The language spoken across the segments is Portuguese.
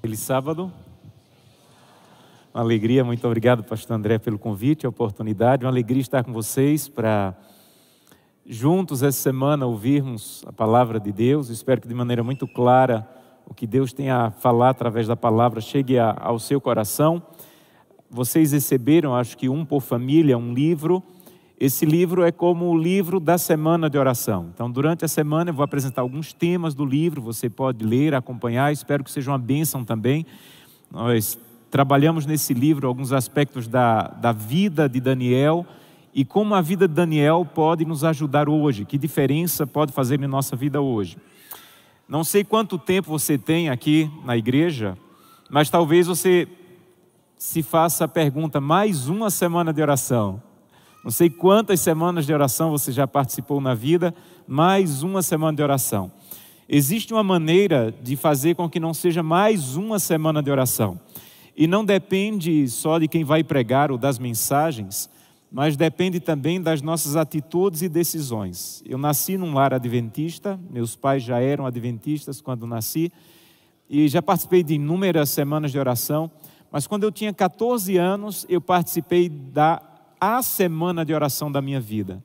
Feliz sábado. Uma alegria, muito obrigado, pastor André, pelo convite e a oportunidade. Uma alegria estar com vocês para juntos essa semana ouvirmos a palavra de Deus. Espero que de maneira muito clara o que Deus tem a falar através da palavra chegue ao seu coração. Vocês receberam, acho que um por família, um livro. Esse livro é como o livro da semana de oração. Então, durante a semana eu vou apresentar alguns temas do livro, você pode ler, acompanhar, espero que seja uma bênção também. Nós trabalhamos nesse livro alguns aspectos da vida de Daniel e como a vida de Daniel pode nos ajudar hoje, que diferença pode fazer em nossa vida hoje. Não sei quanto tempo você tem aqui na igreja, mas talvez você se faça a pergunta, mais uma semana de oração. Não sei quantas semanas de oração você já participou na vida, mais uma semana de oração. Existe uma maneira de fazer com que não seja mais uma semana de oração. E não depende só de quem vai pregar ou das mensagens, mas depende também das nossas atitudes e decisões. Eu nasci num lar adventista, meus pais já eram adventistas quando nasci, e já participei de inúmeras semanas de oração, mas quando eu tinha 14 anos, eu participei a semana de oração da minha vida.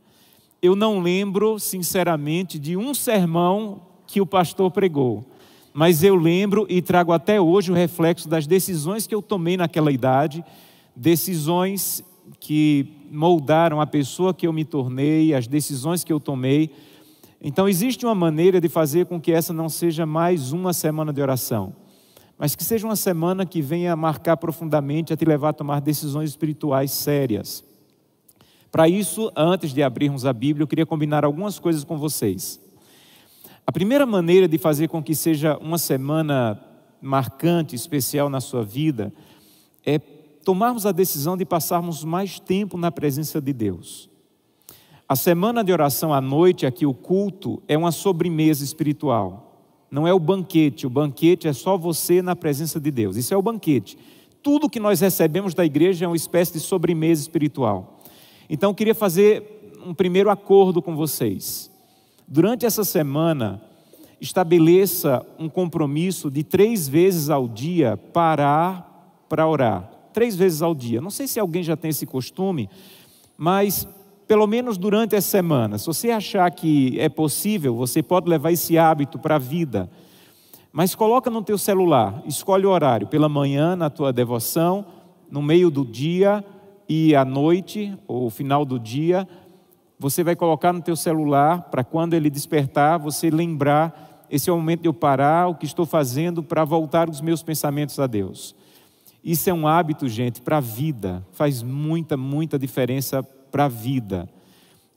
Eu não lembro, sinceramente, de um sermão que o pastor pregou, mas eu lembro e trago até hoje o reflexo das decisões que eu tomei naquela idade, decisões que moldaram a pessoa que eu me tornei, as decisões que eu tomei. Então existe uma maneira de fazer com que essa não seja mais uma semana de oração, mas que seja uma semana que venha marcar profundamente, a te levar a tomar decisões espirituais sérias. Para isso, antes de abrirmos a Bíblia, eu queria combinar algumas coisas com vocês. A primeira maneira de fazer com que seja uma semana marcante, especial na sua vida, é tomarmos a decisão de passarmos mais tempo na presença de Deus. A semana de oração à noite, aqui o culto, é uma sobremesa espiritual. Não é o banquete é só você na presença de Deus. Isso é o banquete. Tudo que nós recebemos da igreja é uma espécie de sobremesa espiritual. Então, eu queria fazer um primeiro acordo com vocês. Durante essa semana, estabeleça um compromisso de 3 vezes ao dia parar para orar. 3 vezes ao dia. Não sei se alguém já tem esse costume, mas pelo menos durante essa semana, se você achar que é possível, você pode levar esse hábito para a vida. Mas coloca no teu celular, escolhe o horário, pela manhã na tua devoção, no meio do dia e à noite, ou final do dia, você vai colocar no teu celular, para quando ele despertar, você lembrar, esse é o momento de eu parar, o que estou fazendo para voltar os meus pensamentos a Deus. Isso é um hábito, gente, para a vida, faz muita diferença para a vida.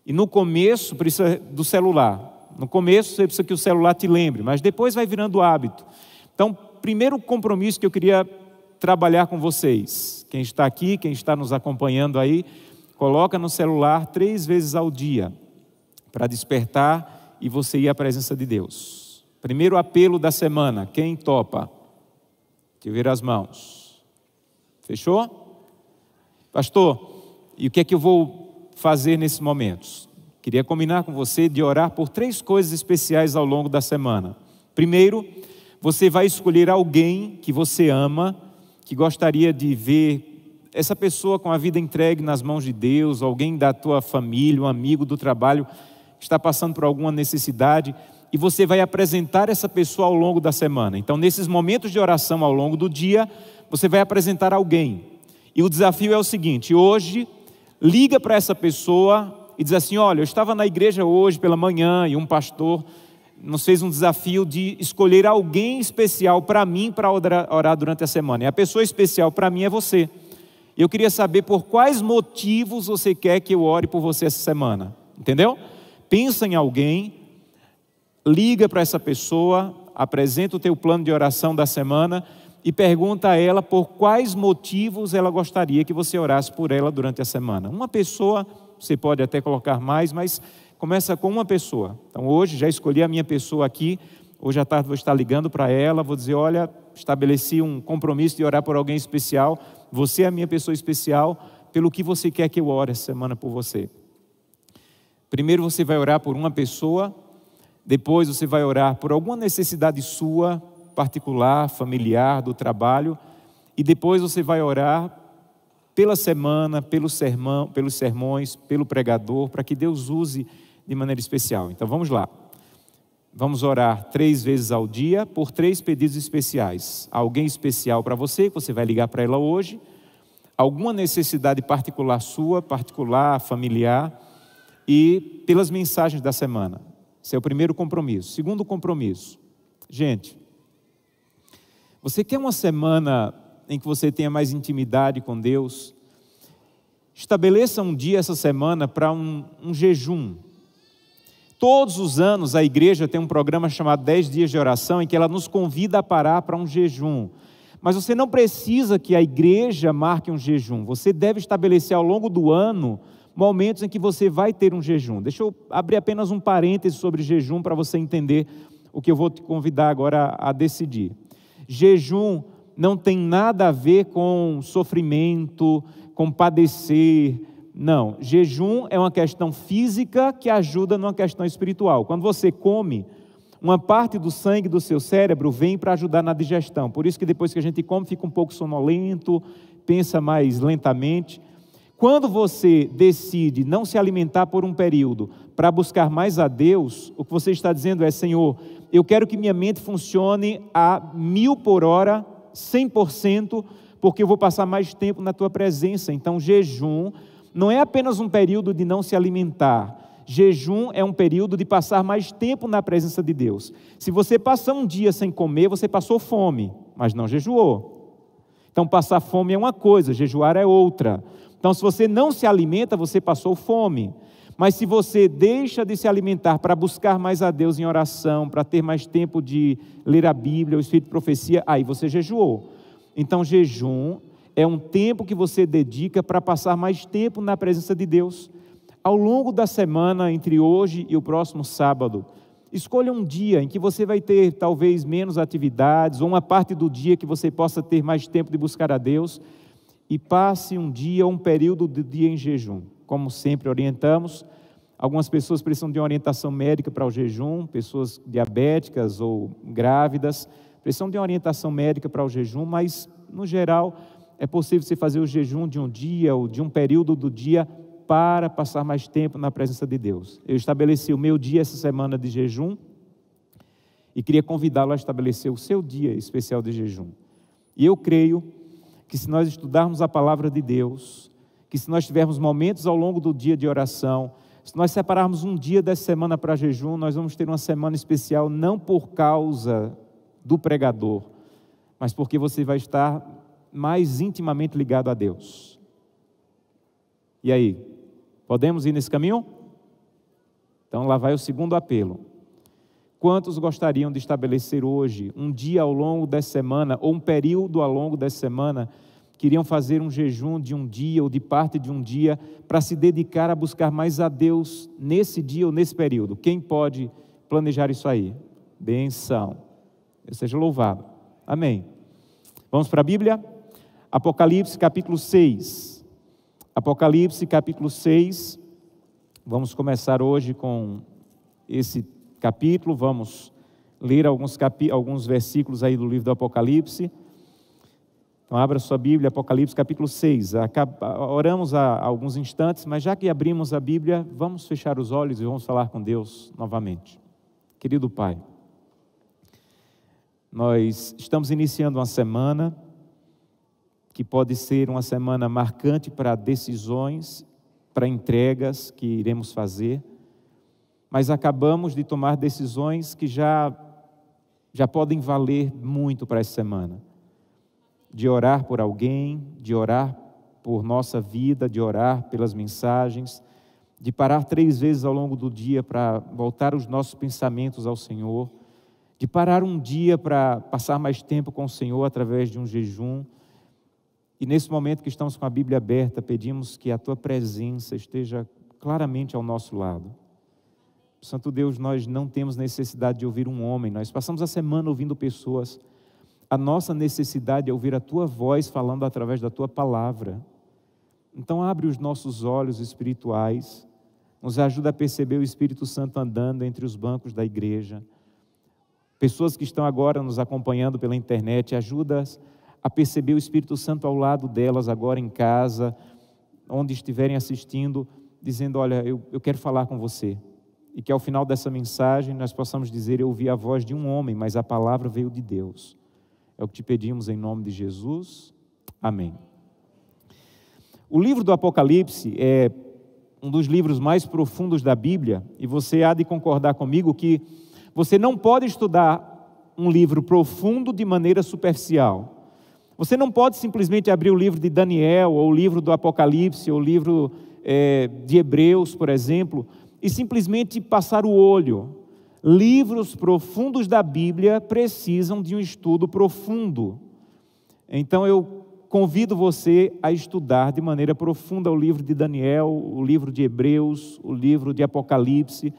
E no começo, precisa do celular. No começo, você precisa que o celular te lembre, mas depois vai virando hábito. Então, primeiro compromisso que eu queria trabalhar com vocês, quem está aqui, quem está nos acompanhando aí, coloca no celular 3 vezes ao dia, para despertar e você ir à presença de Deus. Primeiro apelo da semana, quem topa? Deixa eu ver as mãos. Fechou? Pastor, e o que é que eu vou fazer nesses momentos? Queria combinar com você de orar por 3 coisas especiais ao longo da semana. Primeiro, você vai escolher alguém que você ama, que gostaria de ver essa pessoa com a vida entregue nas mãos de Deus, alguém da tua família, um amigo do trabalho que está passando por alguma necessidade, e você vai apresentar essa pessoa ao longo da semana. Então, nesses momentos de oração ao longo do dia, você vai apresentar alguém. E o desafio é o seguinte: hoje, liga para essa pessoa e diz assim: olha, eu estava na igreja hoje pela manhã e um pastor nos fez um desafio de escolher alguém especial para mim para orar durante a semana. E a pessoa especial para mim é você. Eu queria saber por quais motivos você quer que eu ore por você essa semana. Entendeu? Pensa em alguém, liga para essa pessoa, apresenta o teu plano de oração da semana e pergunta a ela por quais motivos ela gostaria que você orasse por ela durante a semana. Uma pessoa, você pode até colocar mais, mas começa com uma pessoa. Então hoje já escolhi a minha pessoa aqui, hoje à tarde vou estar ligando para ela, vou dizer: olha, estabeleci um compromisso de orar por alguém especial, você é a minha pessoa especial, pelo que você quer que eu ore essa semana por você. Primeiro você vai orar por uma pessoa, depois você vai orar por alguma necessidade sua, particular, familiar, do trabalho, e depois você vai orar pela semana, pelos sermões, pelo pregador, para que Deus use de maneira especial. Então vamos lá. Vamos orar 3 vezes ao dia por 3 pedidos especiais. Alguém especial para você, que você vai ligar para ela hoje. Alguma necessidade particular sua, particular, familiar. E pelas mensagens da semana. Esse é o primeiro compromisso. Segundo compromisso. Gente, você quer uma semana em que você tenha mais intimidade com Deus? Estabeleça um dia essa semana para um jejum. Todos os anos a igreja tem um programa chamado 10 dias de oração, em que ela nos convida a parar para um jejum. Mas você não precisa que a igreja marque um jejum. Você deve estabelecer ao longo do ano momentos em que você vai ter um jejum. Deixa eu abrir apenas um parêntese sobre jejum para você entender o que eu vou te convidar agora a decidir. Jejum não tem nada a ver com sofrimento, com padecer. Não, jejum é uma questão física que ajuda numa questão espiritual. Quando você come, uma parte do sangue do seu cérebro vem para ajudar na digestão. Por isso que depois que a gente come, fica um pouco sonolento, pensa mais lentamente. Quando você decide não se alimentar por um período para buscar mais a Deus, o que você está dizendo é: Senhor, eu quero que minha mente funcione a 1000 por hora, 100%, porque eu vou passar mais tempo na Tua presença. Então, jejum não é apenas um período de não se alimentar. Jejum é um período de passar mais tempo na presença de Deus. Se você passar um dia sem comer, você passou fome, mas não jejuou. Então, passar fome é uma coisa, jejuar é outra. Então, se você não se alimenta, você passou fome. Mas se você deixa de se alimentar para buscar mais a Deus em oração, para ter mais tempo de ler a Bíblia, o Espírito de Profecia, aí você jejuou. Então, jejum é um tempo que você dedica para passar mais tempo na presença de Deus. Ao longo da semana, entre hoje e o próximo sábado, escolha um dia em que você vai ter talvez menos atividades, ou uma parte do dia que você possa ter mais tempo de buscar a Deus, e passe um dia ou um período de dia em jejum. Como sempre orientamos, algumas pessoas precisam de uma orientação médica para o jejum, pessoas diabéticas ou grávidas, precisam de uma orientação médica para o jejum, mas, no geral, é possível você fazer o jejum de um dia ou de um período do dia para passar mais tempo na presença de Deus. Eu estabeleci o meu dia essa semana de jejum e queria convidá-lo a estabelecer o seu dia especial de jejum. E eu creio que se nós estudarmos a palavra de Deus, que se nós tivermos momentos ao longo do dia de oração, se nós separarmos um dia dessa semana para jejum, nós vamos ter uma semana especial não por causa do pregador, mas porque você vai estar mais intimamente ligado a Deus. E aí, podemos ir nesse caminho? Então lá vai o segundo apelo. Quantos gostariam de estabelecer hoje, um dia ao longo dessa semana, ou um período ao longo dessa semana, queriam fazer um jejum de um dia ou de parte de um dia, para se dedicar a buscar mais a Deus nesse dia ou nesse período? Quem pode planejar isso aí? Benção. Deus seja louvado. Amém. Vamos para a Bíblia? Apocalipse capítulo 6. Apocalipse capítulo 6. Vamos começar hoje com esse capítulo. Vamos ler alguns versículos aí do livro do Apocalipse. Então abra sua Bíblia, Apocalipse capítulo 6. Oramos há alguns instantes, mas já que abrimos a Bíblia, vamos fechar os olhos e vamos falar com Deus novamente. Querido Pai, nós estamos iniciando uma semana que pode ser uma semana marcante para decisões, para entregas que iremos fazer, mas acabamos de tomar decisões que já podem valer muito para essa semana. De orar por alguém, de orar por nossa vida, de orar pelas mensagens, de parar 3 vezes ao longo do dia para voltar os nossos pensamentos ao Senhor, de parar um dia para passar mais tempo com o Senhor através de um jejum. E nesse momento que estamos com a Bíblia aberta, pedimos que a Tua presença esteja claramente ao nosso lado. Santo Deus, nós não temos necessidade de ouvir um homem, nós passamos a semana ouvindo pessoas. A nossa necessidade é ouvir a Tua voz falando através da Tua palavra. Então abre os nossos olhos espirituais, nos ajuda a perceber o Espírito Santo andando entre os bancos da igreja. Pessoas que estão agora nos acompanhando pela internet, ajuda-as a perceber o Espírito Santo ao lado delas agora em casa, onde estiverem assistindo, dizendo: olha, eu quero falar com você. E que ao final dessa mensagem nós possamos dizer: eu ouvi a voz de um homem, mas a palavra veio de Deus. É o que te pedimos em nome de Jesus. Amém. O livro do Apocalipse é um dos livros mais profundos da Bíblia, e você há de concordar comigo que você não pode estudar um livro profundo de maneira superficial. Você não pode simplesmente abrir o livro de Daniel, ou o livro do Apocalipse, ou o livro de Hebreus, por exemplo, e simplesmente passar o olho. Livros profundos da Bíblia precisam de um estudo profundo. Então eu convido você a estudar de maneira profunda o livro de Daniel, o livro de Hebreus, o livro de Apocalipse.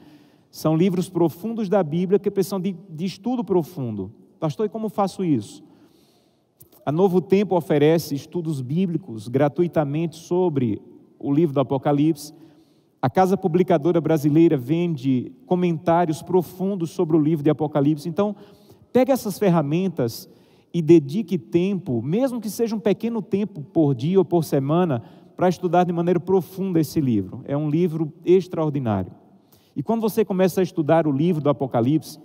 São livros profundos da Bíblia que precisam de estudo profundo. Pastor, e como faço isso? A Novo Tempo oferece estudos bíblicos gratuitamente sobre o livro do Apocalipse. A Casa Publicadora Brasileira vende comentários profundos sobre o livro de Apocalipse. Então, pegue essas ferramentas e dedique tempo, mesmo que seja um pequeno tempo por dia ou por semana, para estudar de maneira profunda esse livro. É um livro extraordinário. E quando você começa a estudar o livro do Apocalipse,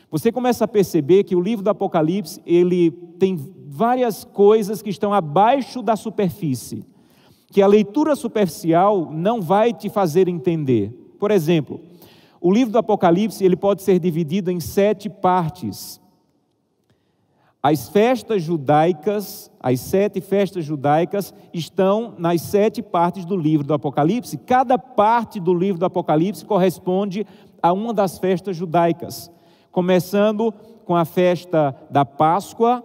você começa a perceber que o livro do Apocalipse, ele tem várias coisas que estão abaixo da superfície, que a leitura superficial não vai te fazer entender. Por exemplo, o livro do Apocalipse, ele pode ser dividido em 7 partes. As festas judaicas, as 7 festas judaicas estão nas 7 partes do livro do Apocalipse. Cada parte do livro do Apocalipse corresponde a uma das festas judaicas, começando com a festa da Páscoa,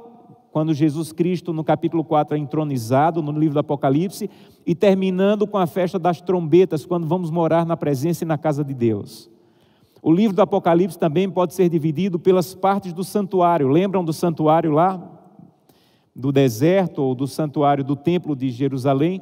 quando Jesus Cristo, no capítulo 4, é entronizado no livro do Apocalipse, e terminando com a festa das trombetas, quando vamos morar na presença e na casa de Deus. O livro do Apocalipse também pode ser dividido pelas partes do santuário. Lembram do santuário lá, do deserto, ou do santuário do templo de Jerusalém?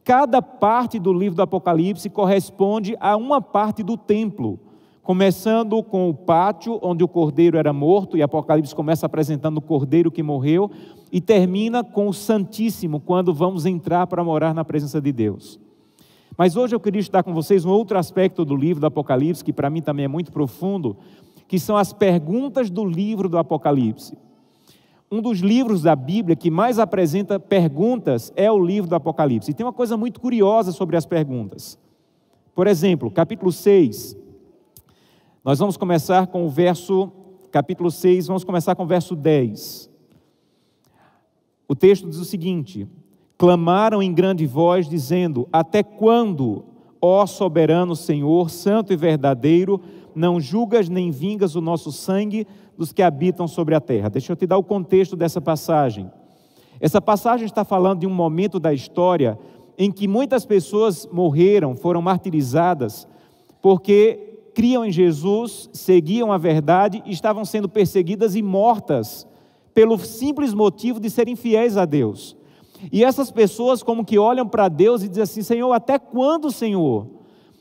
Cada parte do livro do Apocalipse corresponde a uma parte do templo, começando com o pátio, onde o cordeiro era morto, e Apocalipse começa apresentando o cordeiro que morreu, e termina com o Santíssimo, quando vamos entrar para morar na presença de Deus. Mas hoje eu queria estudar com vocês um outro aspecto do livro do Apocalipse, que para mim também é muito profundo, que são as perguntas do livro do Apocalipse. Um dos livros da Bíblia que mais apresenta perguntas é o livro do Apocalipse. E tem uma coisa muito curiosa sobre as perguntas. Por exemplo, capítulo 6, nós vamos começar com o verso, capítulo 6, vamos começar com o verso 10. O texto diz o seguinte: clamaram em grande voz, dizendo: até quando, ó soberano Senhor, santo e verdadeiro, não julgas nem vingas o nosso sangue dos que habitam sobre a terra? Deixa eu te dar o contexto dessa passagem. Essa passagem está falando de um momento da história em que muitas pessoas morreram, foram martirizadas, porque criam em Jesus, seguiam a verdade e estavam sendo perseguidas e mortas pelo simples motivo de serem fiéis a Deus. E essas pessoas como que olham para Deus e dizem assim: Senhor, até quando, Senhor?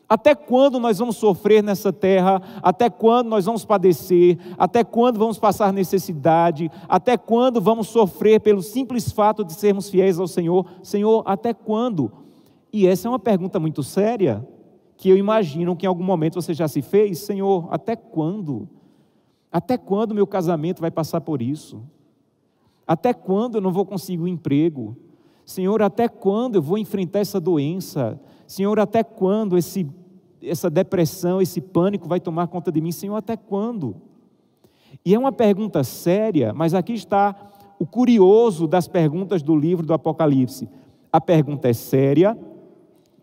Até quando nós vamos sofrer nessa terra? Até quando nós vamos padecer? Até quando vamos passar necessidade? Até quando vamos sofrer pelo simples fato de sermos fiéis ao Senhor? Senhor, até quando? E essa é uma pergunta muito séria, que eu imagino que em algum momento você já se fez. Senhor, até quando? Até quando meu casamento vai passar por isso? Até quando eu não vou conseguir um emprego? Senhor, até quando eu vou enfrentar essa doença? Senhor, até quando essa depressão, esse pânico vai tomar conta de mim? Senhor, até quando? E é uma pergunta séria, mas aqui está o curioso das perguntas do livro do Apocalipse. A pergunta é séria,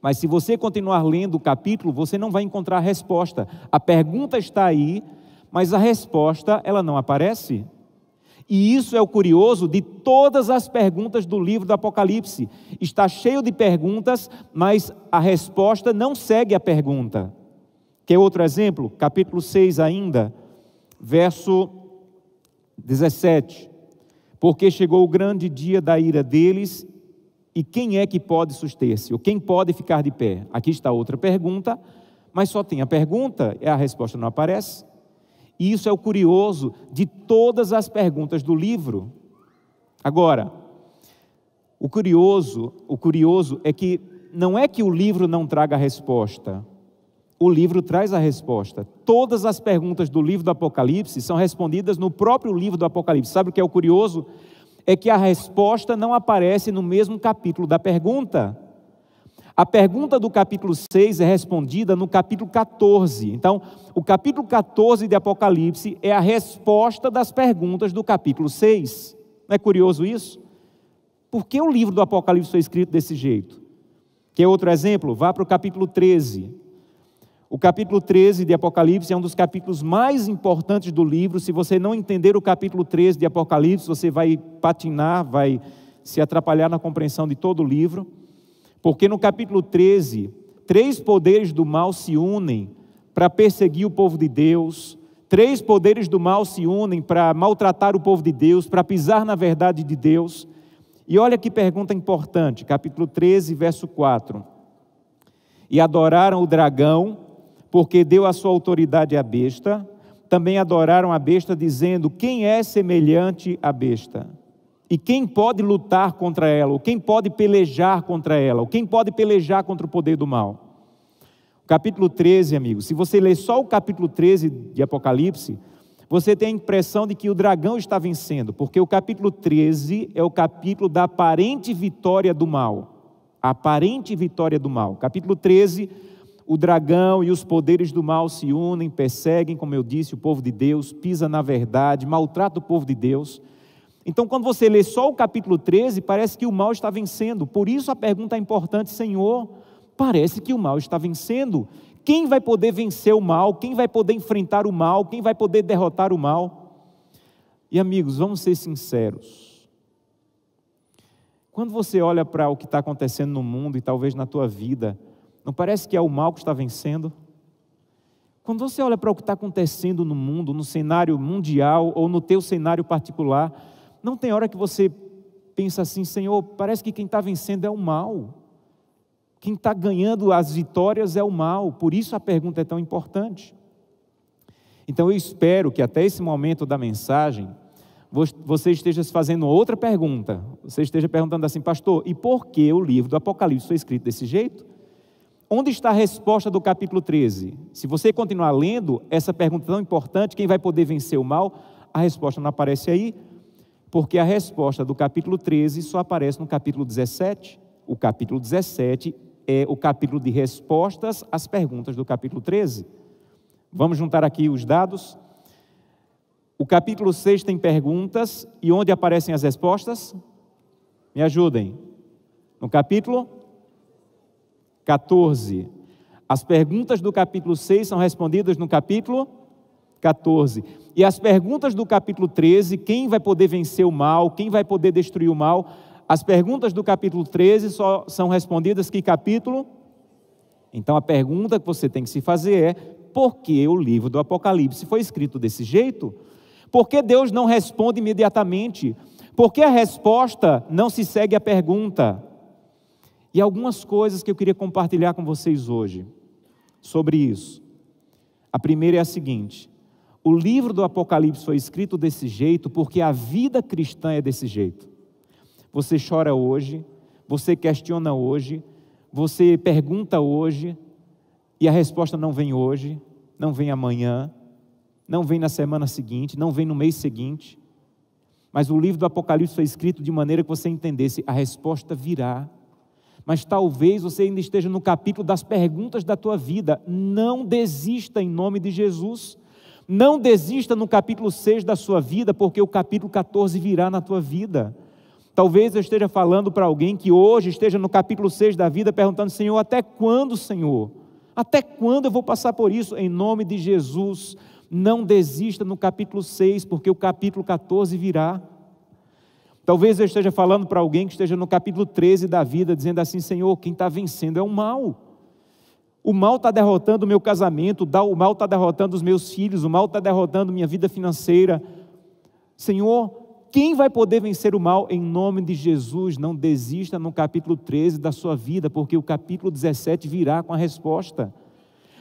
mas se você continuar lendo o capítulo, você não vai encontrar a resposta. A pergunta está aí, mas a resposta, ela não aparece. E isso é o curioso de todas as perguntas do livro do Apocalipse. Está cheio de perguntas, mas a resposta não segue a pergunta. Quer outro exemplo? Capítulo 6 ainda, verso 17. Porque chegou o grande dia da ira deles, e quem é que pode suster-se? Ou quem pode ficar de pé? Aqui está outra pergunta, mas só tem a pergunta e a resposta não aparece. E isso é o curioso de todas as perguntas do livro. Agora, o curioso é que não é que o livro não traga a resposta. O livro traz a resposta. Todas as perguntas do livro do Apocalipse são respondidas no próprio livro do Apocalipse. Sabe o que é o curioso? É que a resposta não aparece no mesmo capítulo da pergunta. A pergunta do capítulo 6 é respondida no capítulo 14. Então, o capítulo 14 de Apocalipse é a resposta das perguntas do capítulo 6. Não é curioso isso? Por que o livro do Apocalipse foi escrito desse jeito? Quer outro exemplo? Vá para o capítulo 13. O capítulo 13 de Apocalipse é um dos capítulos mais importantes do livro. Se você não entender o capítulo 13 de Apocalipse, você vai patinar, vai se atrapalhar na compreensão de todo o livro. Porque no capítulo 13, 3 poderes do mal se unem para perseguir o povo de Deus. 3 poderes do mal se unem para maltratar o povo de Deus, para pisar na verdade de Deus. E olha que pergunta importante, capítulo 13, verso 4. E adoraram o dragão, porque deu a sua autoridade à besta. Também adoraram a besta, dizendo: quem é semelhante à besta? E quem pode lutar contra ela? Ou quem pode pelejar contra ela? Ou quem pode pelejar contra o poder do mal? O capítulo 13, amigos, se você ler só o capítulo 13 de Apocalipse, você tem a impressão de que o dragão está vencendo, porque o capítulo 13 é o capítulo da aparente vitória do mal. A aparente vitória do mal. Capítulo 13, o dragão e os poderes do mal se unem, perseguem, como eu disse, o povo de Deus, pisa na verdade, maltrata o povo de Deus. Então, quando você lê só o capítulo 13, parece que o mal está vencendo. Por isso a pergunta é importante: Senhor, parece que o mal está vencendo. Quem vai poder vencer o mal? Quem vai poder enfrentar o mal? Quem vai poder derrotar o mal? E amigos, vamos ser sinceros. Quando você olha para o que está acontecendo no mundo e talvez na tua vida, não parece que é o mal que está vencendo? Quando você olha para o que está acontecendo no mundo, no cenário mundial ou no teu cenário particular, não tem hora que você pensa assim: Senhor, parece que quem está vencendo é o mal. Quem está ganhando as vitórias é o mal. Por isso a pergunta é tão importante. Então eu espero que até esse momento da mensagem, você esteja se fazendo outra pergunta. Você esteja perguntando assim: pastor, e por que o livro do Apocalipse foi escrito desse jeito? Onde está a resposta do capítulo 13? Se você continuar lendo essa pergunta tão importante, quem vai poder vencer o mal? A resposta não aparece aí, porque a resposta do capítulo 13 só aparece no capítulo 17. O capítulo 17 é o capítulo de respostas às perguntas do capítulo 13. Vamos juntar aqui os dados. O capítulo 6 tem perguntas, e onde aparecem as respostas? Me ajudem. No capítulo 14. As perguntas do capítulo 6 são respondidas no capítulo 14. E as perguntas do capítulo 13, quem vai poder vencer o mal, quem vai poder destruir o mal? As perguntas do capítulo 13 só são respondidas que capítulo? Então a pergunta que você tem que se fazer é: por que o livro do Apocalipse foi escrito desse jeito? Por que Deus não responde imediatamente? Por que a resposta não se segue à pergunta? E algumas coisas que eu queria compartilhar com vocês hoje sobre isso. A primeira é a seguinte: o livro do Apocalipse foi escrito desse jeito porque a vida cristã é desse jeito. Você chora hoje, você questiona hoje, você pergunta hoje, e a resposta não vem hoje, não vem amanhã, não vem na semana seguinte, não vem no mês seguinte. Mas o livro do Apocalipse foi escrito de maneira que você entendesse: a resposta virá. Mas talvez você ainda esteja no capítulo das perguntas da tua vida. Não desista em nome de Jesus. Não desista no capítulo 6 da sua vida, porque o capítulo 14 virá na tua vida. Talvez eu esteja falando para alguém que hoje esteja no capítulo 6 da vida, perguntando: Senhor, até quando, Senhor? Até quando eu vou passar por isso? Em nome de Jesus, não desista no capítulo 6, porque o capítulo 14 virá. Talvez eu esteja falando para alguém que esteja no capítulo 13 da vida, dizendo assim: Senhor, quem está vencendo é o mal. O mal está derrotando o meu casamento, o mal está derrotando os meus filhos, o mal está derrotando minha vida financeira. Senhor, quem vai poder vencer o mal? Em nome de Jesus, não desista no capítulo 13 da sua vida, porque o capítulo 17 virá com a resposta.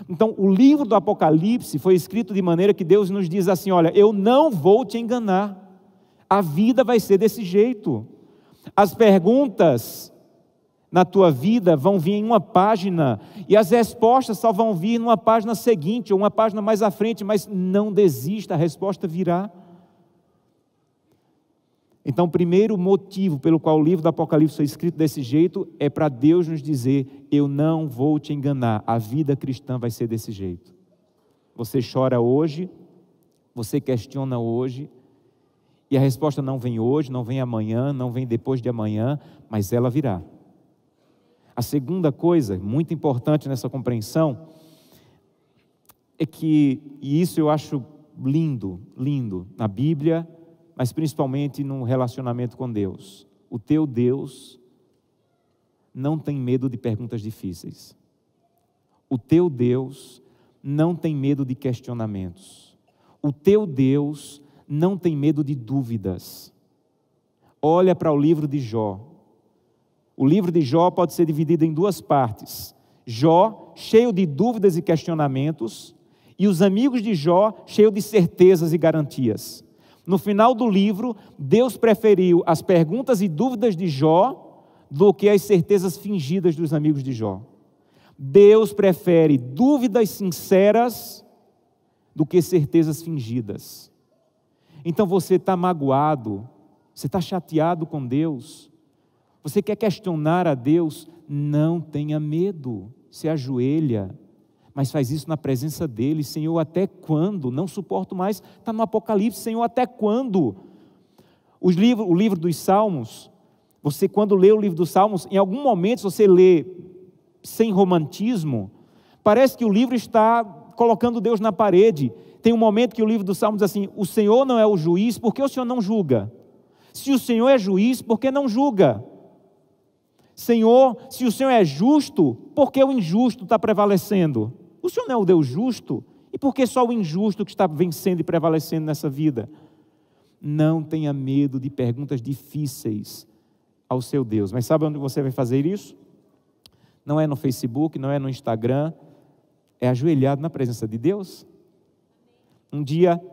Então, o livro do Apocalipse foi escrito de maneira que Deus nos diz assim: olha, eu não vou te enganar, a vida vai ser desse jeito. As perguntas na tua vida vão vir em uma página, e as respostas só vão vir numa página seguinte, ou uma página mais à frente, mas não desista, a resposta virá. Então, o primeiro motivo pelo qual o livro do Apocalipse foi escrito desse jeito é para Deus nos dizer: eu não vou te enganar, a vida cristã vai ser desse jeito. Você chora hoje, você questiona hoje, e a resposta não vem hoje, não vem amanhã, não vem depois de amanhã, mas ela virá. A segunda coisa, muito importante nessa compreensão, é que, e isso eu acho lindo, na Bíblia, mas principalmente no relacionamento com Deus. O teu Deus não tem medo de perguntas difíceis. O teu Deus não tem medo de questionamentos. O teu Deus não tem medo de dúvidas. Olha para o livro de Jó. O livro de Jó pode ser dividido em duas partes. Jó, cheio de dúvidas e questionamentos, e os amigos de Jó, cheio de certezas e garantias. No final do livro, Deus preferiu as perguntas e dúvidas de Jó do que as certezas fingidas dos amigos de Jó. Deus prefere dúvidas sinceras do que certezas fingidas. Então você está magoado, você está chateado com Deus, você quer questionar a Deus, não tenha medo, se ajoelha, mas faz isso na presença dEle. Senhor, até quando? Não suporto mais, está no Apocalipse, Senhor, até quando? O livro dos Salmos, você quando lê o livro dos Salmos, em algum momento, se você lê sem romantismo, parece que o livro está colocando Deus na parede. Tem um momento que o livro dos Salmos diz assim: o Senhor não é o juiz, por que o Senhor não julga? Se o Senhor é juiz, por que não julga? Senhor, se o Senhor é justo, por que o injusto está prevalecendo? O Senhor não é o Deus justo? E por que só o injusto que está vencendo e prevalecendo nessa vida? Não tenha medo de perguntas difíceis ao seu Deus. Mas sabe onde você vai fazer isso? Não é no Facebook, não é no Instagram, é ajoelhado na presença de Deus. Um dia,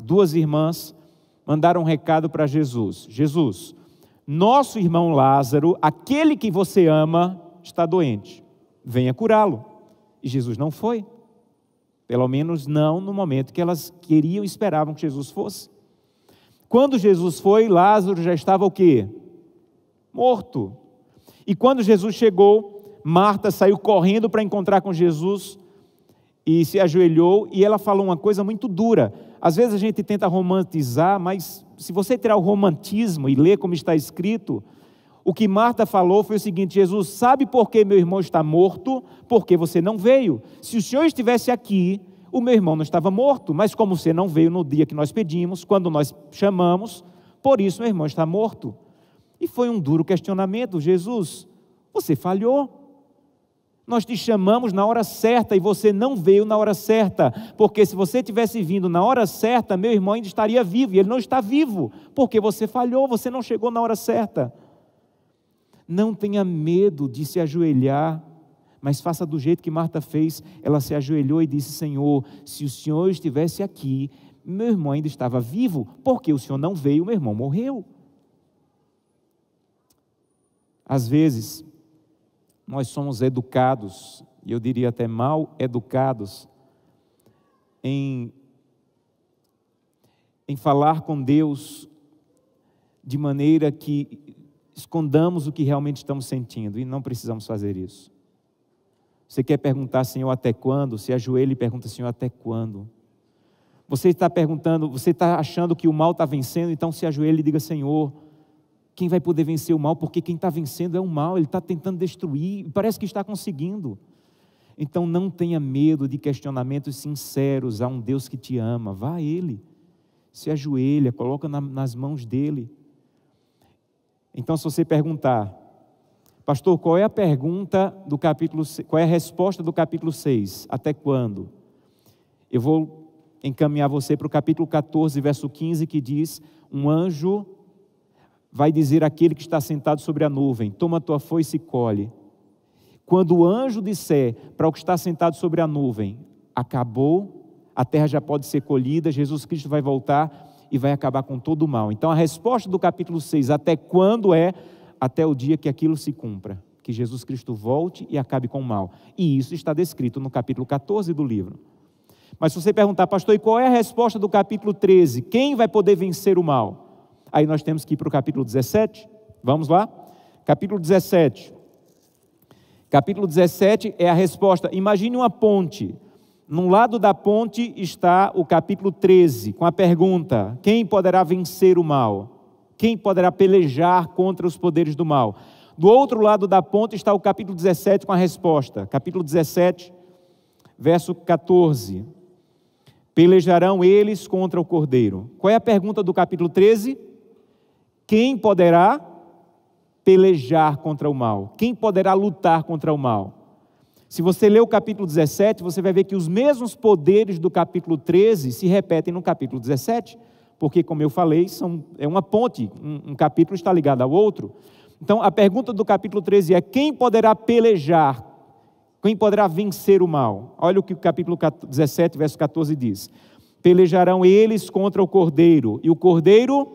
duas irmãs mandaram um recado para Jesus: Jesus, nosso irmão Lázaro, aquele que você ama, está doente, venha curá-lo. E Jesus não foi, pelo menos não no momento que elas queriam e esperavam que Jesus fosse. Quando Jesus foi, Lázaro já estava o quê? Morto. E quando Jesus chegou, Marta saiu correndo para encontrar com Jesus e se ajoelhou, e ela falou uma coisa muito dura. Às vezes a gente tenta romantizar, mas se você tirar o romantismo e ler como está escrito, o que Marta falou foi o seguinte: Jesus, sabe por que meu irmão está morto? Porque você não veio. Se o Senhor estivesse aqui, o meu irmão não estava morto, mas como você não veio no dia que nós pedimos, quando nós chamamos, por isso meu irmão está morto. E foi um duro questionamento: Jesus, você falhou. Nós te chamamos na hora certa e você não veio na hora certa, porque se você tivesse vindo na hora certa, meu irmão ainda estaria vivo, e ele não está vivo, porque você falhou, você não chegou na hora certa. Não tenha medo de se ajoelhar, mas faça do jeito que Marta fez. Ela se ajoelhou e disse: Senhor, se o Senhor estivesse aqui, meu irmão ainda estava vivo, porque o Senhor não veio, meu irmão morreu. Às vezes, nós somos educados, e eu diria até mal educados, em falar com Deus de maneira que escondamos o que realmente estamos sentindo, e não precisamos fazer isso. Você quer perguntar, Senhor, até quando? Se ajoelha e pergunta, Senhor, até quando? Você está perguntando, você está achando que o mal está vencendo, então se ajoelha e diga: Senhor, quem vai poder vencer o mal? Porque quem está vencendo é o mal, ele está tentando destruir, e parece que está conseguindo. Então não tenha medo de questionamentos sinceros a um Deus que te ama. Vá a Ele, se ajoelha, coloca nas mãos dEle. Então, se você perguntar: pastor, qual é a pergunta do capítulo, qual é a resposta do capítulo 6? Até quando? Eu vou encaminhar você para o capítulo 14, verso 15, que diz: um anjo vai dizer àquele que está sentado sobre a nuvem: toma a tua foice e colhe. Quando o anjo disser para o que está sentado sobre a nuvem, acabou, a terra já pode ser colhida, Jesus Cristo vai voltar e vai acabar com todo o mal. Então a resposta do capítulo 6, até quando é? Até o dia que aquilo se cumpra, que Jesus Cristo volte e acabe com o mal. E isso está descrito no capítulo 14 do livro. Mas se você perguntar, pastor, e qual é a resposta do capítulo 13? Quem vai poder vencer o mal? Aí nós temos que ir para o capítulo 17. Vamos lá? Capítulo 17. Capítulo 17 é a resposta. Imagine uma ponte. Num lado da ponte está o capítulo 13, com a pergunta: quem poderá vencer o mal? Quem poderá pelejar contra os poderes do mal? Do outro lado da ponte está o capítulo 17 com a resposta. Capítulo 17, verso 14. Pelejarão eles contra o Cordeiro. Qual é a pergunta do capítulo 13? Quem poderá pelejar contra o mal? Quem poderá lutar contra o mal? Se você ler o capítulo 17, você vai ver que os mesmos poderes do capítulo 13 se repetem no capítulo 17, porque, como eu falei, é uma ponte, um capítulo está ligado ao outro. Então, a pergunta do capítulo 13 é: quem poderá pelejar? Quem poderá vencer o mal? Olha o que o capítulo 17, verso 14 diz: pelejarão eles contra o Cordeiro. E o Cordeiro,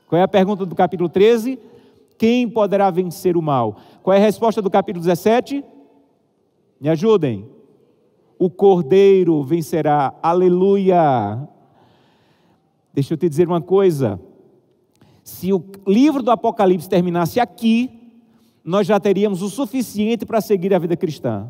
qual é a pergunta do capítulo 13? Quem poderá vencer o mal? Qual é a resposta do capítulo 17? Me ajudem. O Cordeiro vencerá. Aleluia! Deixa eu te dizer uma coisa. Se o livro do Apocalipse terminasse aqui, nós já teríamos o suficiente para seguir a vida cristã.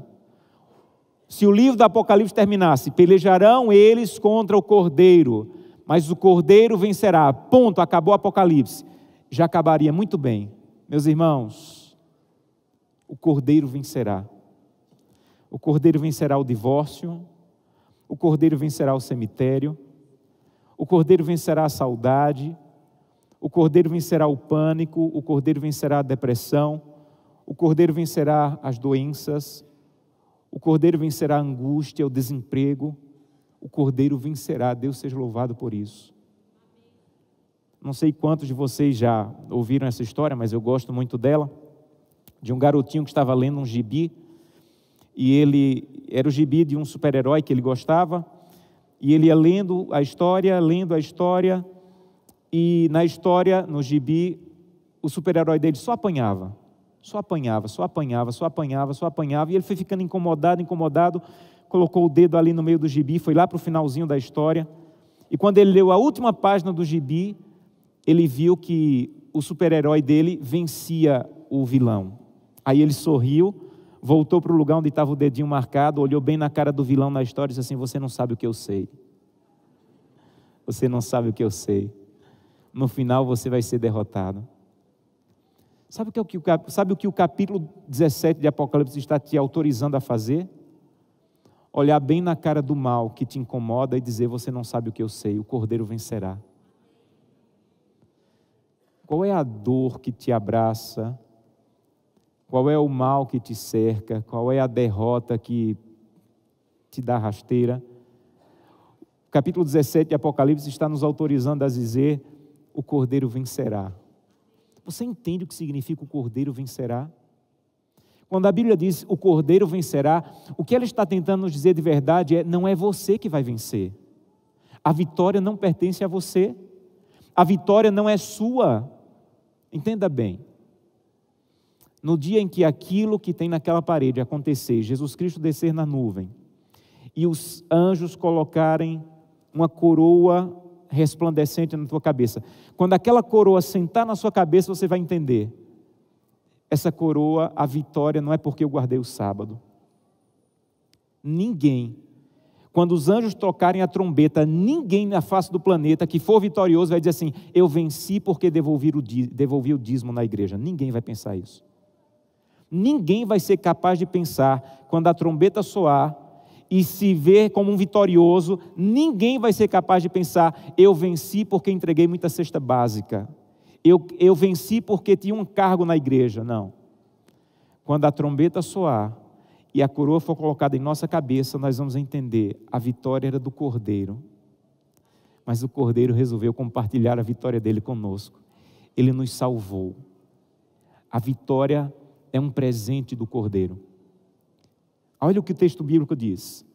Se o livro do Apocalipse terminasse: pelejarão eles contra o Cordeiro, mas o Cordeiro vencerá. Ponto, acabou o Apocalipse. Já acabaria muito bem. Meus irmãos, o Cordeiro vencerá. O Cordeiro vencerá o divórcio, o Cordeiro vencerá o cemitério, o Cordeiro vencerá a saudade, o Cordeiro vencerá o pânico, o Cordeiro vencerá a depressão, o Cordeiro vencerá as doenças, o Cordeiro vencerá a angústia, o desemprego, o Cordeiro vencerá. Deus seja louvado por isso. Não sei quantos de vocês já ouviram essa história, mas eu gosto muito dela, de um garotinho que estava lendo um gibi, e ele era o gibi de um super-herói que ele gostava, e ele ia lendo a história, e na história, no gibi, o super-herói dele só apanhava, e ele foi ficando incomodado, colocou o dedo ali no meio do gibi, foi lá para o finalzinho da história, e quando ele leu a última página do gibi, ele viu que o super-herói dele vencia o vilão. Aí ele sorriu, voltou para o lugar onde estava o dedinho marcado, olhou bem na cara do vilão na história e disse assim: você não sabe o que eu sei. Você não sabe o que eu sei. No final você vai ser derrotado. Sabe o que o capítulo 17 de Apocalipse está te autorizando a fazer? Olhar bem na cara do mal que te incomoda e dizer: você não sabe o que eu sei, o Cordeiro vencerá. Qual é a dor que te abraça? Qual é o mal que te cerca? Qual é a derrota que te dá rasteira? O capítulo 17 de Apocalipse está nos autorizando a dizer: o Cordeiro vencerá. Você entende o que significa o Cordeiro vencerá? Quando a Bíblia diz o Cordeiro vencerá, o que ela está tentando nos dizer de verdade é: não é você que vai vencer. A vitória não pertence a você. A vitória não é sua. Entenda bem. No dia em que aquilo que tem naquela parede acontecer, Jesus Cristo descer na nuvem, e os anjos colocarem uma coroa resplandecente na tua cabeça, quando aquela coroa sentar na sua cabeça, você vai entender: essa coroa, a vitória não é porque eu guardei o sábado. Ninguém, quando os anjos tocarem a trombeta, ninguém na face do planeta que for vitorioso vai dizer assim: eu venci porque devolvi o dízimo na igreja. Ninguém vai pensar isso. Ninguém vai ser capaz de pensar, quando a trombeta soar e se ver como um vitorioso, ninguém vai ser capaz de pensar: eu venci porque entreguei muita cesta básica, eu venci porque tinha um cargo na igreja. Não. Quando a trombeta soar e a coroa for colocada em nossa cabeça, nós vamos entender: a vitória era do Cordeiro, mas o Cordeiro resolveu compartilhar a vitória dele conosco. Ele nos salvou. A vitória é um presente do Cordeiro. Olha o que o texto bíblico diz: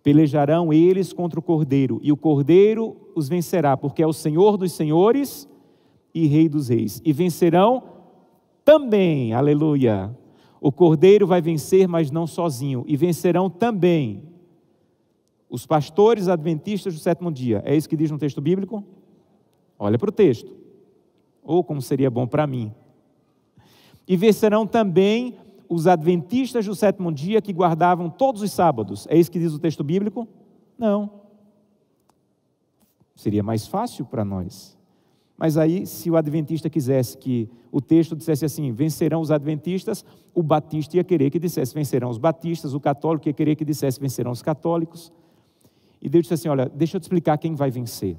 pelejarão eles contra o Cordeiro, e o Cordeiro os vencerá, porque é o Senhor dos senhores e Rei dos reis. E vencerão também, aleluia. O Cordeiro vai vencer, mas não sozinho. E vencerão também os pastores adventistas do sétimo dia. É isso que diz no texto bíblico? Olha para o texto. Ou como seria bom para mim. E vencerão também os adventistas do sétimo dia que guardavam todos os sábados. É isso que diz o texto bíblico? Não. Seria mais fácil para nós. Mas aí, se o adventista quisesse que o texto dissesse assim, vencerão os adventistas, o batista ia querer que dissesse, vencerão os batistas, o católico ia querer que dissesse, vencerão os católicos. E Deus disse assim, olha, deixa eu te explicar quem vai vencer.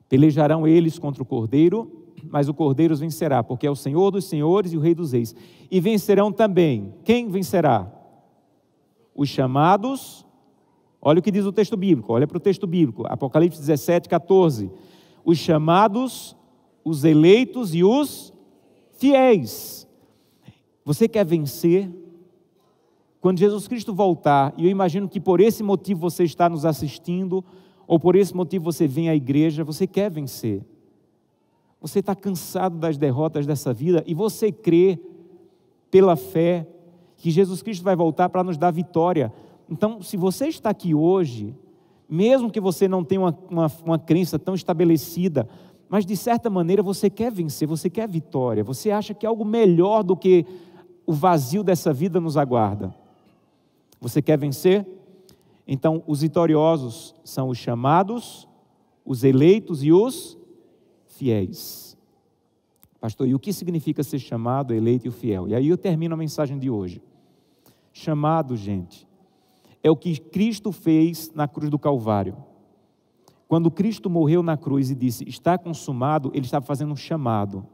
Pelejarão eles contra o Cordeiro, mas o Cordeiro os vencerá, porque é o Senhor dos senhores e o Rei dos reis. E vencerão também, quem vencerá? Os chamados, olha o que diz o texto bíblico, olha para o texto bíblico, Apocalipse 17, 14. Os chamados, os eleitos e os fiéis. Você quer vencer? Quando Jesus Cristo voltar, e eu imagino que por esse motivo você está nos assistindo, ou por esse motivo você vem à igreja, você quer vencer. Você está cansado das derrotas dessa vida e você crê, pela fé, que Jesus Cristo vai voltar para nos dar vitória. Então, se você está aqui hoje, mesmo que você não tenha uma crença tão estabelecida, mas de certa maneira você quer vencer, você quer vitória, você acha que algo melhor do que o vazio dessa vida nos aguarda. Você quer vencer? Então, os vitoriosos são os chamados, os eleitos e os fiéis. Pastor, e o que significa ser chamado, eleito e fiel? E aí eu termino a mensagem de hoje. Chamado, gente, é o que Cristo fez na cruz do Calvário. Quando Cristo morreu na cruz e disse, está consumado, Ele estava fazendo um chamado.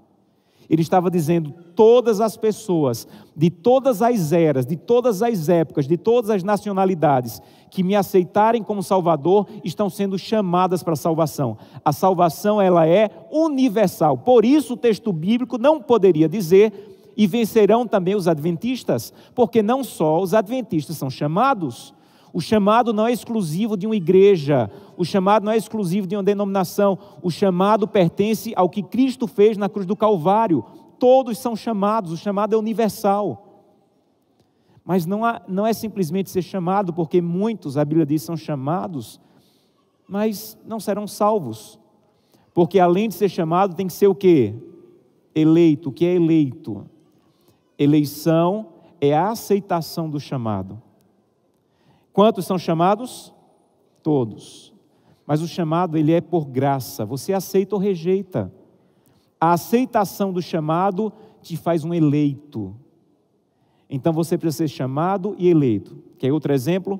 Ele estava dizendo, todas as pessoas, de todas as eras, de todas as épocas, de todas as nacionalidades, que me aceitarem como Salvador, estão sendo chamadas para a salvação. A salvação, ela é universal. Por isso o texto bíblico não poderia dizer, e vencerão também os adventistas, porque não só os adventistas são chamados. O chamado não é exclusivo de uma igreja, o chamado não é exclusivo de uma denominação, o chamado pertence ao que Cristo fez na cruz do Calvário. Todos são chamados, o chamado é universal. Mas não é simplesmente ser chamado, porque muitos, a Bíblia diz, são chamados, mas não serão salvos. Porque além de ser chamado, tem que ser o quê? Eleito. O que é eleito? Eleição é a aceitação do chamado. Quantos são chamados? Todos. Mas o chamado, ele é por graça. Você aceita ou rejeita. A aceitação do chamado te faz um eleito. Então você precisa ser chamado e eleito. Quer outro exemplo?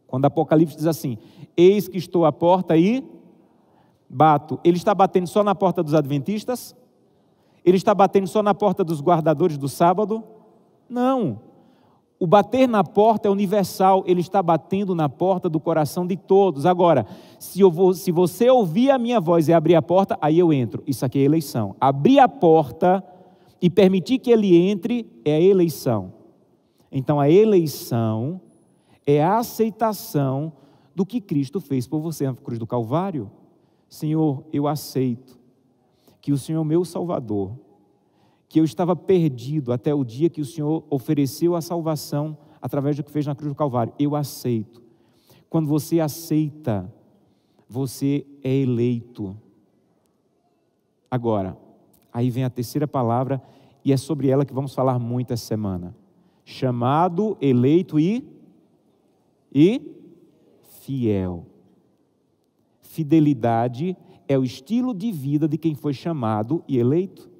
Quando Apocalipse diz assim, eis que estou à porta e bato. Ele está batendo só na porta dos adventistas? Ele está batendo só na porta dos guardadores do sábado? Não. O bater na porta é universal, ele está batendo na porta do coração de todos. Agora, se você ouvir a minha voz e abrir a porta, aí eu entro. Isso aqui é eleição. Abrir a porta e permitir que ele entre é a eleição. Então a eleição é a aceitação do que Cristo fez por você na cruz do Calvário. Senhor, eu aceito que o Senhor é meu Salvador, que eu estava perdido até o dia que o Senhor ofereceu a salvação através do que fez na cruz do Calvário. Eu aceito. Quando você aceita, você é eleito. Agora, aí vem a terceira palavra, e é sobre ela que vamos falar muito essa semana. Chamado, eleito e fiel. Fidelidade é o estilo de vida de quem foi chamado e eleito.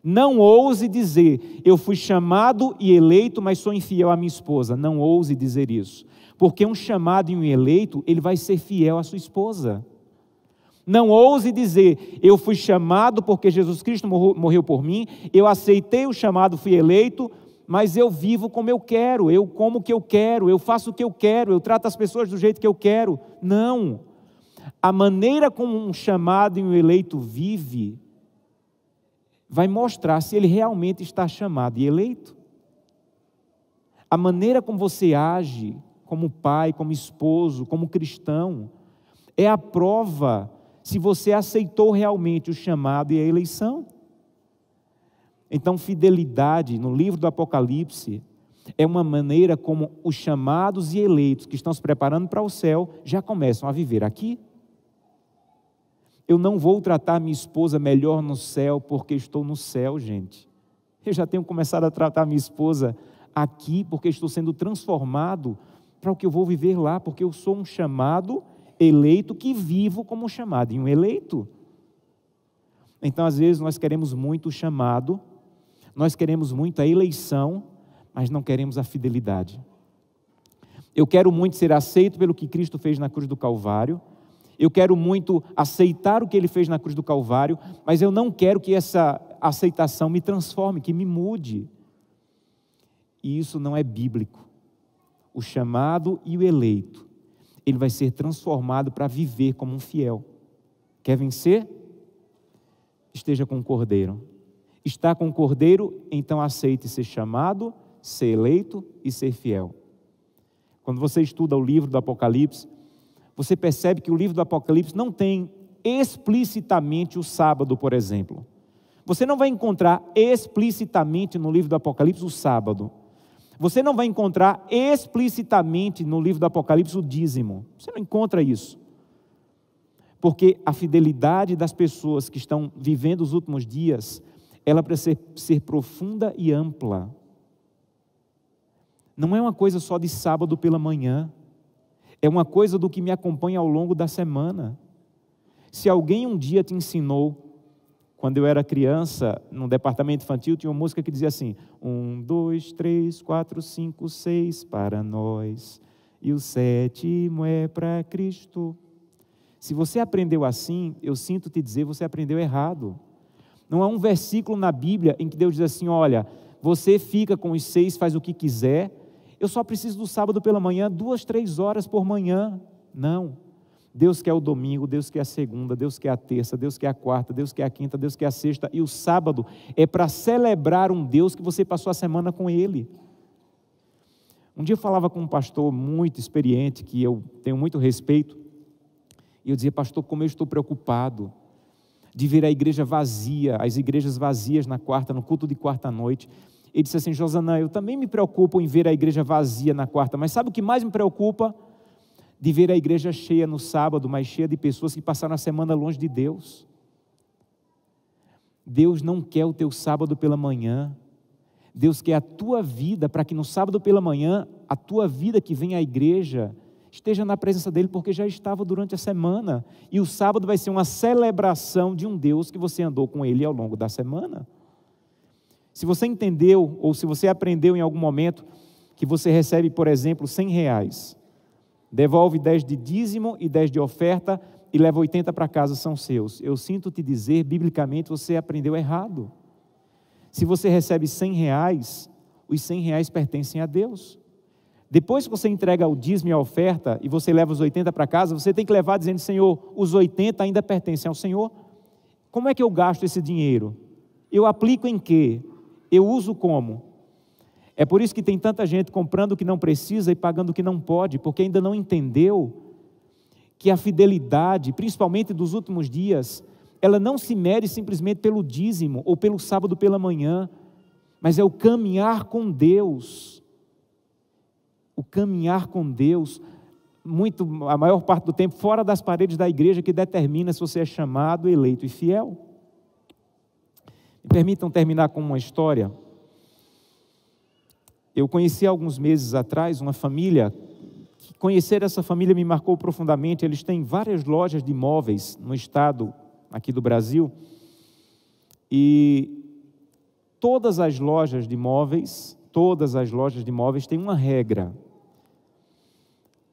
Não ouse dizer, eu fui chamado e eleito, mas sou infiel à minha esposa. Não ouse dizer isso. Porque um chamado e um eleito, ele vai ser fiel à sua esposa. Não ouse dizer, eu fui chamado porque Jesus Cristo morreu por mim, eu aceitei o chamado, fui eleito, mas eu vivo como eu quero, eu como o que eu quero, eu faço o que eu quero, eu trato as pessoas do jeito que eu quero. Não. A maneira como um chamado e um eleito vive vai mostrar se ele realmente está chamado e eleito. A maneira como você age, como pai, como esposo, como cristão, é a prova se você aceitou realmente o chamado e a eleição. Então, fidelidade no livro do Apocalipse é uma maneira como os chamados e eleitos que estão se preparando para o céu já começam a viver aqui. Eu não vou tratar minha esposa melhor no céu porque estou no céu, gente. Eu já tenho começado a tratar minha esposa aqui porque estou sendo transformado para o que eu vou viver lá, porque eu sou um chamado eleito que vivo como um chamado e um eleito. Então, às vezes, nós queremos muito o chamado, nós queremos muito a eleição, mas não queremos a fidelidade. Eu quero muito ser aceito pelo que Cristo fez na cruz do Calvário, eu quero muito aceitar o que Ele fez na cruz do Calvário, mas eu não quero que essa aceitação me transforme, que me mude. E isso não é bíblico. O chamado e o eleito, ele vai ser transformado para viver como um fiel. Quer vencer? Esteja com o Cordeiro. Está com o Cordeiro, então aceite ser chamado, ser eleito e ser fiel. Quando você estuda o livro do Apocalipse, você percebe que o livro do Apocalipse não tem explicitamente o sábado, por exemplo. Você não vai encontrar explicitamente no livro do Apocalipse o sábado. Você não vai encontrar explicitamente no livro do Apocalipse o dízimo. Você não encontra isso. Porque a fidelidade das pessoas que estão vivendo os últimos dias, ela precisa ser profunda e ampla. Não é uma coisa só de sábado pela manhã. É uma coisa do que me acompanha ao longo da semana. Se alguém um dia te ensinou, quando eu era criança, no departamento infantil, tinha uma música que dizia assim: 1, 2, 3, 4, 5, 6 para nós, e o 7º é para Cristo. Se você aprendeu assim, eu sinto te dizer, você aprendeu errado. Não há um versículo na Bíblia em que Deus diz assim: olha, você fica com os 6, faz o que quiser, eu só preciso do sábado pela manhã, 2, 3 horas por manhã. Não. Deus quer o domingo, Deus quer a segunda, Deus quer a terça, Deus quer a quarta, Deus quer a quinta, Deus quer a sexta, e o sábado é para celebrar um Deus que você passou a semana com Ele. Um dia eu falava com um pastor muito experiente, que eu tenho muito respeito, e eu dizia: pastor, como eu estou preocupado de ver a igreja vazia, as igrejas vazias na quarta, no culto de quarta noite. Ele disse assim: Josanã, eu também me preocupo em ver a igreja vazia na quarta, mas sabe o que mais me preocupa? De ver a igreja cheia no sábado, mas cheia de pessoas que passaram a semana longe de Deus. Deus não quer o teu sábado pela manhã. Deus quer a tua vida, para que no sábado pela manhã, a tua vida que vem à igreja esteja na presença dEle, porque já estava durante a semana. E o sábado vai ser uma celebração de um Deus que você andou com Ele ao longo da semana. Se você entendeu, ou se você aprendeu em algum momento, que você recebe, por exemplo, R$100, devolve 10 de dízimo e 10 de oferta e leva 80 para casa, são seus. Eu sinto te dizer, biblicamente, você aprendeu errado. Se você recebe R$100, os R$100 pertencem a Deus. Depois que você entrega o dízimo e a oferta e você leva os 80 para casa, você tem que levar dizendo: Senhor, os 80 ainda pertencem ao Senhor. Como é que eu gasto esse dinheiro? Eu aplico em quê? Eu uso como? É por isso que tem tanta gente comprando o que não precisa e pagando o que não pode, porque ainda não entendeu que a fidelidade, principalmente dos últimos dias, ela não se mede simplesmente pelo dízimo ou pelo sábado pela manhã, mas é o caminhar com Deus. O caminhar com Deus, a maior parte do tempo, fora das paredes da igreja, que determina se você é chamado, eleito e fiel. Me permitam terminar com uma história. Eu conheci há alguns meses atrás uma família, que conhecer essa família me marcou profundamente. Eles têm várias lojas de imóveis no estado aqui do Brasil, e todas as lojas de imóveis têm uma regra.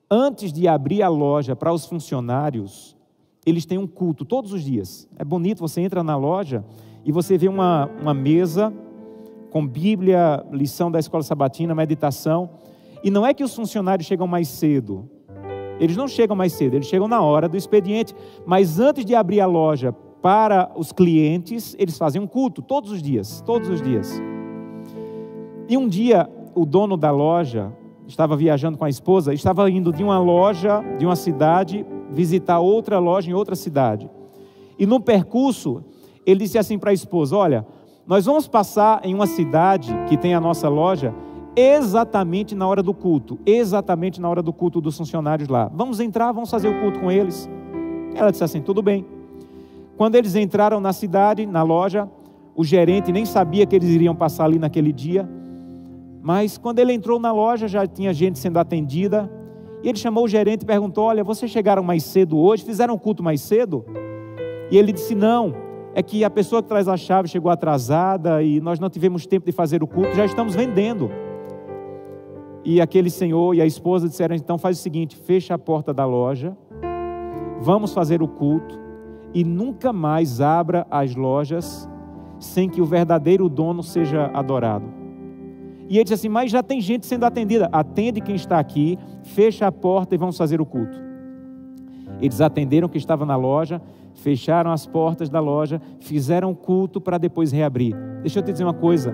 Antes de abrir a loja para os funcionários, eles têm um culto todos os dias. É bonito, você entra na loja e você vê uma mesa com Bíblia, lição da escola sabatina, meditação. E não é que os funcionários chegam mais cedo. Eles não chegam mais cedo, eles chegam na hora do expediente. Mas antes de abrir a loja para os clientes, eles fazem um culto todos os dias, todos os dias. E um dia, o dono da loja estava viajando com a esposa, estava indo de uma loja, de uma cidade, visitar outra loja em outra cidade. E no percurso, ele disse assim para a esposa: olha, nós vamos passar em uma cidade que tem a nossa loja exatamente na hora do culto, exatamente na hora do culto dos funcionários lá. Vamos entrar, vamos fazer o culto com eles. Ela disse assim: tudo bem. Quando eles entraram na cidade, na loja, o gerente nem sabia que eles iriam passar ali naquele dia, mas quando ele entrou na loja, já tinha gente sendo atendida, e ele chamou o gerente e perguntou: olha, vocês chegaram mais cedo hoje, fizeram o culto mais cedo? E ele disse: não, é que a pessoa que traz a chave chegou atrasada, e nós não tivemos tempo de fazer o culto, já estamos vendendo. E aquele senhor e a esposa disseram: então faz o seguinte, fecha a porta da loja, vamos fazer o culto, e nunca mais abra as lojas sem que o verdadeiro dono seja adorado. E ele disse assim: mas já tem gente sendo atendida. Atende quem está aqui, fecha a porta e vamos fazer o culto. Eles atenderam quem estava na loja, fecharam as portas da loja, fizeram o culto para depois reabrir. Deixa eu te dizer uma coisa,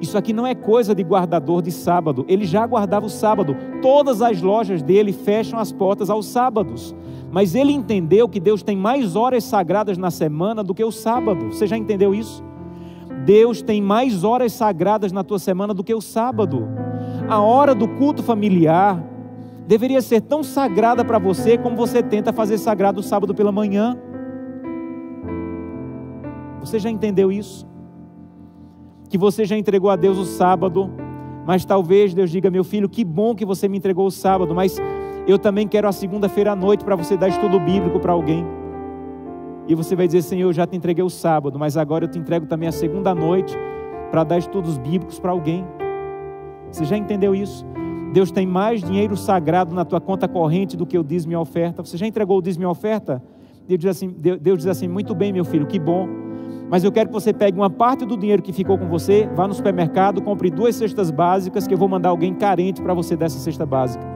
isso aqui não é coisa de guardador de sábado. Ele já guardava o sábado. Todas as lojas dele fecham as portas aos sábados. Mas ele entendeu que Deus tem mais horas sagradas na semana do que o sábado. Você já entendeu isso? Deus tem mais horas sagradas na tua semana do que o sábado. A hora do culto familiar deveria ser tão sagrada para você como você tenta fazer sagrado o sábado pela manhã. Você já entendeu isso? Que você já entregou a Deus o sábado, mas talvez Deus diga: meu filho, que bom que você me entregou o sábado, mas eu também quero a segunda-feira à noite para você dar estudo bíblico para alguém. E você vai dizer: Senhor, eu já te entreguei o sábado, mas agora eu te entrego também a segunda noite para dar estudos bíblicos para alguém. Você já entendeu isso? Deus tem mais dinheiro sagrado na tua conta corrente do que o dízimo e a oferta. Você já entregou o dízimo e a oferta? Deus diz assim: muito bem, meu filho, que bom, mas eu quero que você pegue uma parte do dinheiro que ficou com você, vá no supermercado, compre 2 cestas básicas, que eu vou mandar alguém carente para você dessa cesta básica.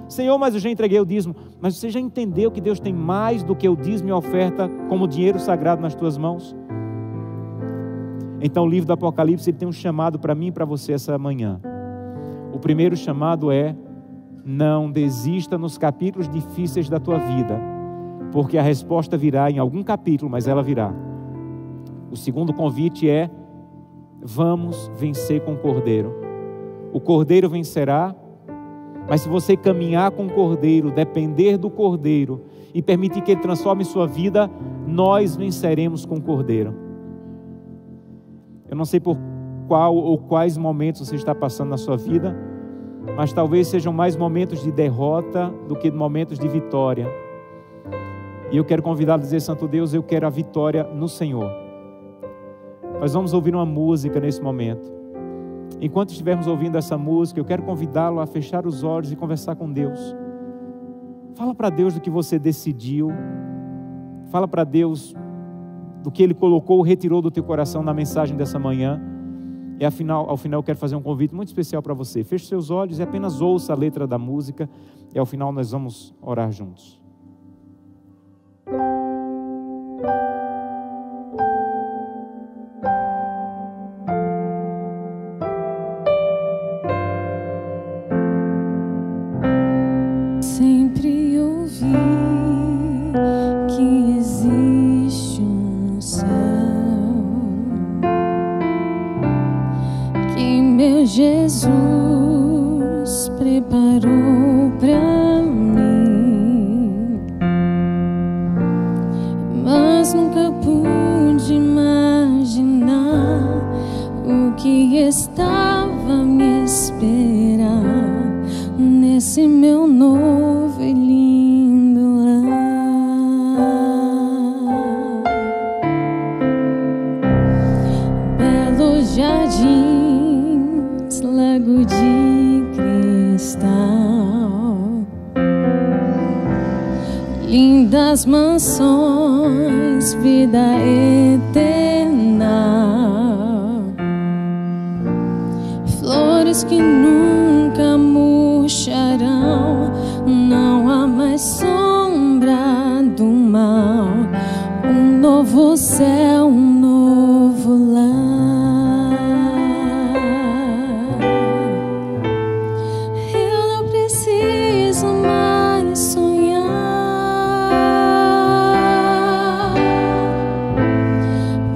Senhor, mas eu já entreguei o dízimo. Mas você já entendeu que Deus tem mais do que o dízimo e a oferta como dinheiro sagrado nas tuas mãos? Então o livro do Apocalipse, ele tem um chamado para mim e para você essa manhã. O primeiro chamado é: não desista nos capítulos difíceis da tua vida, porque a resposta virá em algum capítulo, mas ela virá. O segundo convite é: vamos vencer com o Cordeiro. O Cordeiro vencerá, mas se você caminhar com o Cordeiro, depender do Cordeiro e permitir que Ele transforme sua vida, nós venceremos com o Cordeiro. Eu não sei por qual ou quais momentos você está passando na sua vida, mas talvez sejam mais momentos de derrota do que momentos de vitória. E eu quero convidá-lo a dizer: Santo Deus, eu quero a vitória no Senhor. Nós vamos ouvir uma música nesse momento. Enquanto estivermos ouvindo essa música, eu quero convidá-lo a fechar os olhos e conversar com Deus. Fala para Deus do que você decidiu. Fala para Deus do que Ele colocou, retirou do teu coração na mensagem dessa manhã. E ao final eu quero fazer um convite muito especial para você. Feche seus olhos e apenas ouça a letra da música. E ao final nós vamos orar juntos. Sempre ouvi que existe um céu, que meu Jesus preparou pra mim, mas nunca pude imaginar o que estava me esperar nesse meu novo e lindo lar. Belos jardins, lago de cristal, lindas mansões, vida eterna, flores que nunca murcharão, não há mais sombra do mal, um novo no céu um novo lar. Eu não preciso mais sonhar.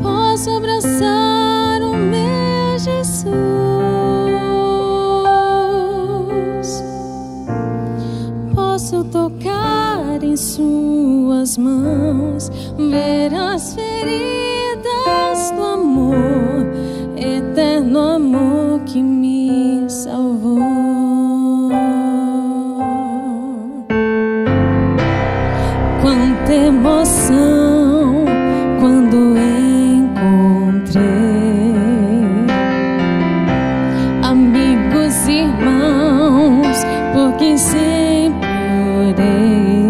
Posso abraçar o meu Jesus. Posso tocar em suas mãos, ver as feridas do amor, eterno amor que me salvou. Quanta emoção quando encontrei amigos e irmãos por quem sempre orei,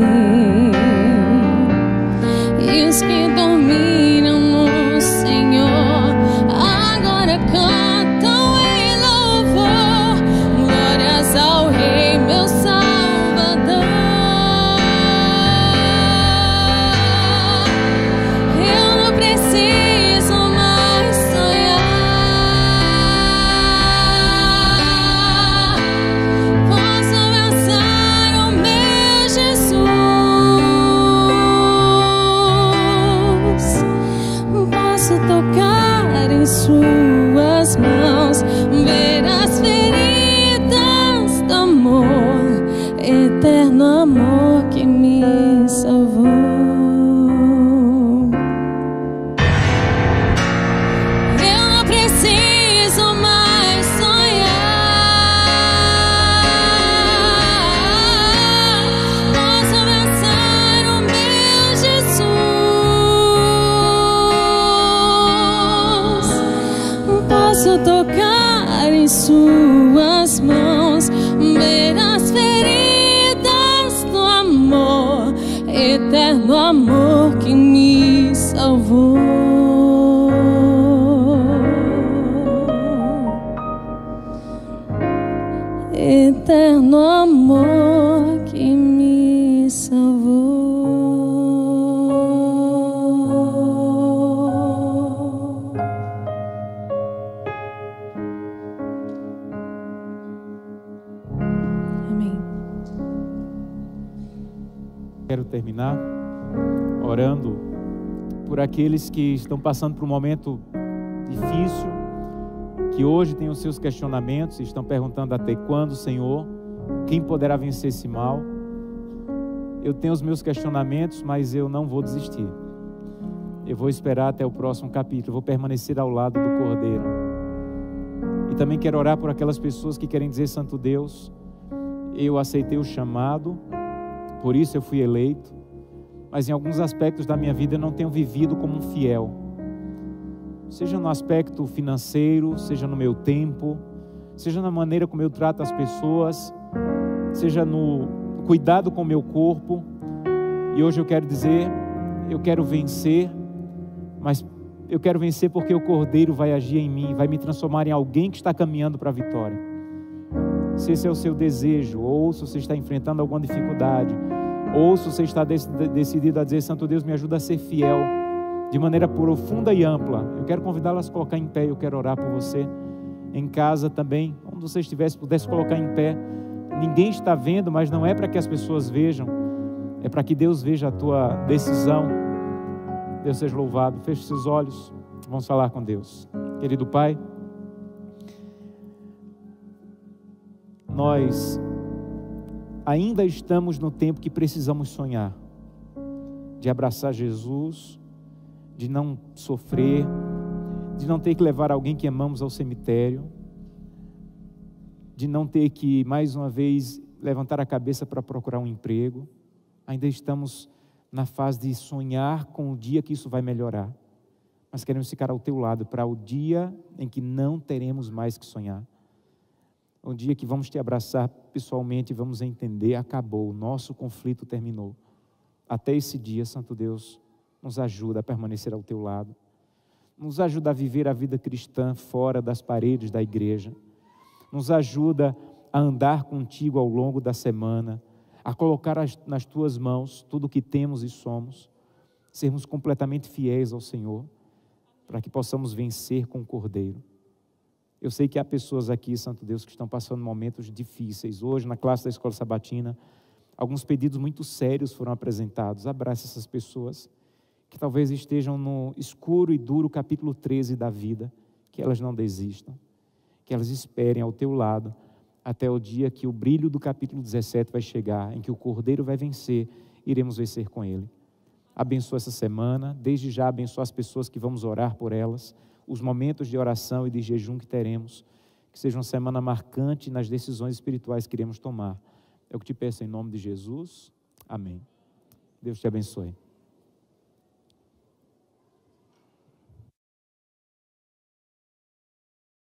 e os que dormiram no Senhor agora cantam em louvor. Glórias ao Rei, meu Salvador. Eu não preciso mais sonhar. Posso abraçar o meu Jesus. Posso tocar em suas mãos, ver as feridas do amor, eterno amor que me salvou. Eu não preciso mais sonhar. Posso abraçar o meu Jesus. Posso tocar em suas mãos, ver as feridas do amor, eterno amor que me salvou. Eterno amor que me salvou. Amém. Quero terminar orando por aqueles que estão passando por um momento difícil, que hoje têm os seus questionamentos e estão perguntando até quando, Senhor, quem poderá vencer esse mal? Eu tenho os meus questionamentos, mas eu não vou desistir. Eu vou esperar até o próximo capítulo, eu vou permanecer ao lado do Cordeiro. E também quero orar por aquelas pessoas que querem dizer: Santo Deus, eu aceitei o chamado, por isso eu fui eleito, mas em alguns aspectos da minha vida eu não tenho vivido como um fiel. Seja no aspecto financeiro, seja no meu tempo, seja na maneira como eu trato as pessoas, seja no cuidado com o meu corpo. E hoje eu quero dizer, eu quero vencer, mas eu quero vencer porque o Cordeiro vai agir em mim, vai me transformar em alguém que está caminhando para a vitória. Se esse é o seu desejo, ou se você está enfrentando alguma dificuldade, ou se você está decidido a dizer: Santo Deus, me ajuda a ser fiel de maneira profunda e ampla, eu quero convidá-lo a se colocar em pé. Eu quero orar por você em casa também, onde você estivesse, pudesse colocar em pé. Ninguém está vendo, mas não é para que as pessoas vejam, é para que Deus veja a tua decisão. Deus seja louvado. Feche seus olhos, vamos falar com Deus. Querido Pai, nós ainda estamos no tempo que precisamos sonhar, de abraçar Jesus, de não sofrer, de não ter que levar alguém que amamos ao cemitério, de não ter que, mais uma vez, levantar a cabeça para procurar um emprego. Ainda estamos na fase de sonhar com o dia que isso vai melhorar, mas queremos ficar ao teu lado para o dia em que não teremos mais que sonhar, o dia que vamos te abraçar pessoalmente e vamos entender: acabou, o nosso conflito terminou. Até esse dia, Santo Deus, nos ajuda a permanecer ao teu lado, nos ajuda a viver a vida cristã fora das paredes da igreja, nos ajuda a andar contigo ao longo da semana, a colocar nas tuas mãos tudo o que temos e somos, sermos completamente fiéis ao Senhor, para que possamos vencer com o Cordeiro. Eu sei que há pessoas aqui, Santo Deus, que estão passando momentos difíceis. Hoje, na classe da Escola Sabatina, alguns pedidos muito sérios foram apresentados. Abrace essas pessoas que talvez estejam no escuro e duro capítulo 13 da vida, que elas não desistam, que elas esperem ao teu lado, até o dia que o brilho do capítulo 17 vai chegar, em que o Cordeiro vai vencer, iremos vencer com ele. Abençoa essa semana, desde já abençoa as pessoas que vamos orar por elas, os momentos de oração e de jejum que teremos, que seja uma semana marcante nas decisões espirituais que iremos tomar. É o que te peço em nome de Jesus. Amém. Deus te abençoe.